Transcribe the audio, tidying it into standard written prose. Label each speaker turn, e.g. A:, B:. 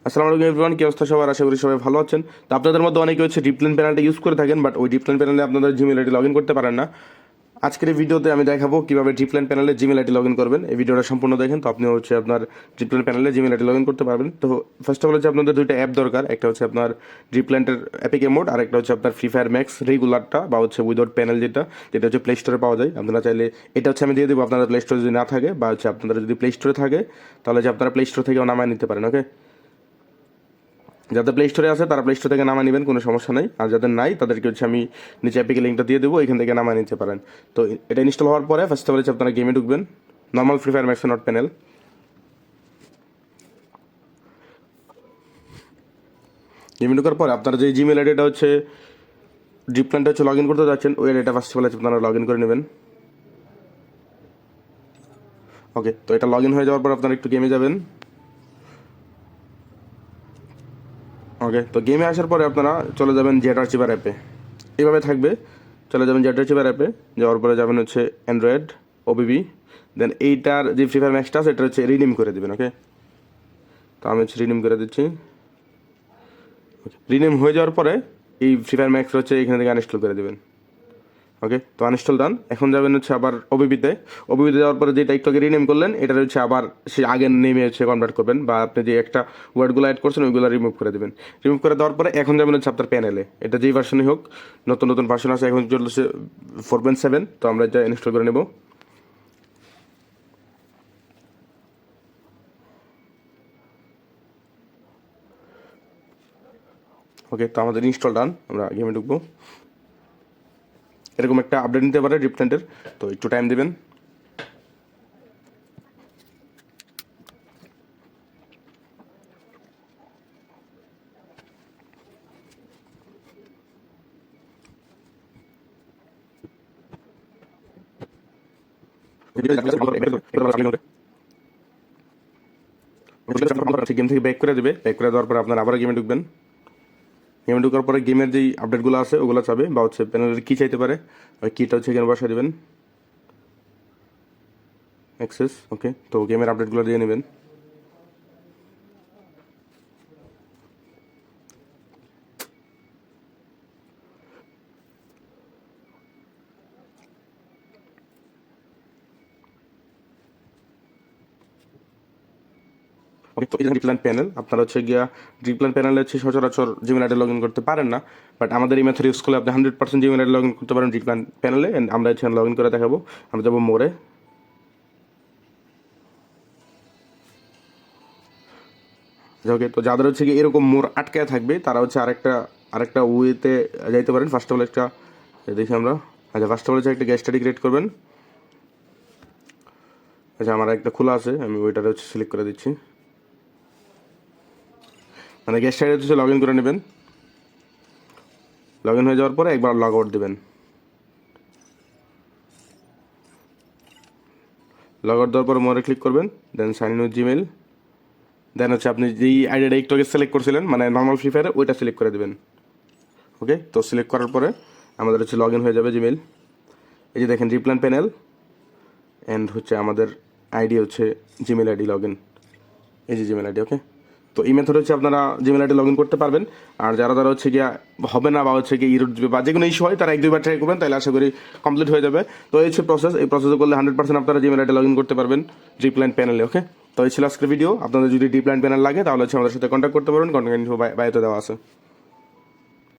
A: আসসালামু আলাইকুম এভরিওয়ান, কি অবস্থা সবার? আশা করি সবাই ভালো আছেন। তো আপনাদের মধ্যে অনেকে হচ্ছে ডিপলাইন প্যানেলটা ইউজ করে থাকেন, বাট ওই ডিপলাইন প্যানেলে আপনাদের জিমেল আইডি লগ ইন করতে পারেন না। আজকের এই ভিডিওতে আমি দেখাবো কীভাবে ডিপলাইন প্যানেলে জিমেল আইডি লগ ইন করবেন। এই ভিডিওটা সম্পূর্ণ দেখেন, তো আপনি হচ্ছে আপনার ডিপলাইন প্যানেলে জিমেল আইডি লগ ইন করতে পারবেন। তো ফার্স্ট অফ অল হচ্ছে আপনাদের দুইটা অ্যাপ দরকার। একটা হচ্ছে আপনার ডিপলাইনের অ্যাপিকে মোড, আর একটা হচ্ছে আপনার ফ্রি ফায়ার ম্যাক্স রেগুলারটা বা হচ্ছে উইদাউট প্যানেল, যেটা হচ্ছে প্লে স্টোরে পাওয়া যায়। আপনারা চাইলে এটা হচ্ছে আমি দিয়ে দেবো, আপনাদের প্লে স্টোরে যদি না থাকে বা হচ্ছে আপনাদের যদি প্লে স্টোরে থাকে তাহলে যে আপনারা প্লে স্টোর থেকেও নামায় নিতে পারেন। ওকে, যাদের প্লে স্টোরে আছে তারা প্লে স্টোর থেকে নামা নেবেন, কোনো সমস্যা নেই। আর যাদের নাই তাদেরকে হচ্ছে আমি নিচে অ্যাপিকে লিঙ্কটা দিয়ে দেবো, এখান থেকে নামা নিতে পারেন। তো এটা ইনস্টল হওয়ার পরে ফার্স্ট অফ অল হচ্ছে আপনারা গেমে ঢুকবেন, normal free fire max not panel. গেমে ঢোকার পরে আপনারা যে জিমেল আইডিটা হচ্ছে ডিপলাইনটা হচ্ছে লগ ইন করতে যাচ্ছেন, ওই আইডিটা ফার্স্ট অফ অল আপনারা লগ ইন করে নেবেন। ওকে, তো এটা লগ ইন হয়ে যাওয়ার পর আপনারা একটু গেমে যাবেন। ওকে, তো গেমে আসার পরে আপনারা চলে যাবেন জেট আর্চিভার অ্যাপে, এইভাবে থাকবে। চলে যাবেন জেট আর্চিভার অ্যাপে, যাওয়ার পরে যাবেন হচ্ছে অ্যান্ড্রয়েড ওবিবি, দেন এইটার যে ফ্রি ফায়ার ম্যাক্সটা আছে এটা হচ্ছে রিনিম করে দেবেন। ওকে, তো আমি হচ্ছে রিনিম করে দিচ্ছি। ওকে, রিনিম হয়ে যাওয়ার পরে এই ফ্রি ফায়ার ম্যাক্স হচ্ছে এখানে থেকে আনইনস্টল করে দেবেন। ওকে, তো আনইনস্টল ডান। এখন যাবেন হচ্ছে আবার ওবিবিতে যাওয়ার পরে যেটা একটু আগে রিনেম করলেন এটা হচ্ছে আবার সে আগের নেমে হচ্ছে কনভার্ট করবেন, বা আপনি যে একটা ওয়ার্ডগুলো অ্যাড করছেন ওইগুলো রিমুভ করে দেবেন। রিমুভ করে দেওয়ার পরে এখন যাবেন হচ্ছে আপনার প্যানেলে, এটা যেই ভার্সনই হোক, নতুন নতুন ভার্সন আছে, এখন চলছে 4.7। তো আমরা এটা ইনস্টল করে নেব। ওকে, তো আমাদের ইনস্টল ডান, আমরা গেমে ঢুকবো। এরকম একটা আপডেট নিতে পারে ডিপলাইনের, তো একটু টাইম দেবেন। গেম থেকে ব্যাক করে দেবে, ব্যাক করে দেওয়ার পরে আপনার আবার গেমে ঢুকবেন। গেমে ঢুকার পরে গেমের যেই আপডেটগুলো আছে ওগুলো চাবে, বা হচ্ছে প্যানেলের কি চাইতে পারে, ওই কিটা হচ্ছে এখানে বসা দেবেন, অ্যাক্সেস। ওকে, তো গেমের আপডেটগুলো দিয়ে নেবেন। ওকে, তো এই যে ডিপলাইন প্যানেল, আপনারা হচ্ছে গিয়া ডিপলাইন প্যানেলে হচ্ছে সচরাচর জিমেল আইডি লগ ইন করতে পারেন না, বাট আমাদের এই মেথড ইউজ করলে আপনি 100% জিমেল আইডি লগ ইন করতে পারেন ডিপলাইন প্যানেলে। আমরা হচ্ছে লগ ইন করে দেখাবো। আমরা যাবো মোরে। ওকে, তো যাদের হচ্ছে কি এরকম মোর আটকায় থাকবে তারা হচ্ছে আরেকটা ওয়েতে যাইতে পারেন। ফার্স্ট অফ অল একটা দেখি আমরা, আচ্ছা ফার্স্ট অফ অল হচ্ছে একটা গ্যাস স্টাডি ক্রিয়েট করবেন। আচ্ছা, আমার একটা খোলা আছে, আমি ওইটারে হচ্ছে সিলেক্ট করে দিচ্ছি। মানে গ্যাস স্টাডি হচ্ছে লগ ইন করে নেবেন। লগ ইন হয়ে যাওয়ার পরে একবার লগ আউট দেবেন। লগ আউট দেওয়ার পরে মোরে ক্লিক করবেন, দেন সাইন ইন উইথ জিমেল, দেন হচ্ছে আপনি যেই আইডিটা একটু আগে সিলেক্ট করছিলেন মানে নর্মাল ফ্রি ফায়ারে, ওইটা সিলেক্ট করে দেবেন। ওকে, তো সিলেক্ট করার পরে আমাদের হচ্ছে লগ ইন হয়ে যাবে জিমেল। এই যে দেখেন ডিপলাইন প্যানেল অ্যান্ড হচ্ছে আমাদের আইডি হচ্ছে জিমেল আইডি লগ ইন, এই যে জিমেল আইডি। ওকে, তো এই মেথড হচ্ছে আপনারা জিমেল আইডি লগ ইন করতে পারবেন। আর যারা হচ্ছে গিয়া হবে না বা হচ্ছে গিয়ে ইরোড বা যে কোনো ইস্যু হয় তারা 1-2 বার ট্রাই করবেন, তাহলে আশা করি কমপ্লিট হয়ে যাবে। তো এই হচ্ছে প্রসেস, এই প্রসেস করলে 100% আপনারা জিমেল আইডি লগ ইন করতে পারবেন ডিপলাইন প্যানেলে। ওকে, তো এই ছিল আজকের ভিডিও। আপনাদের যদি ডিপলাইন প্যানেল লাগে তাহলে হচ্ছে আমাদের সাথে কন্ট্যাক্ট করতে পারবেন, কন্ট্যাক্ট ইনফো বায়োতে দেওয়া আছে।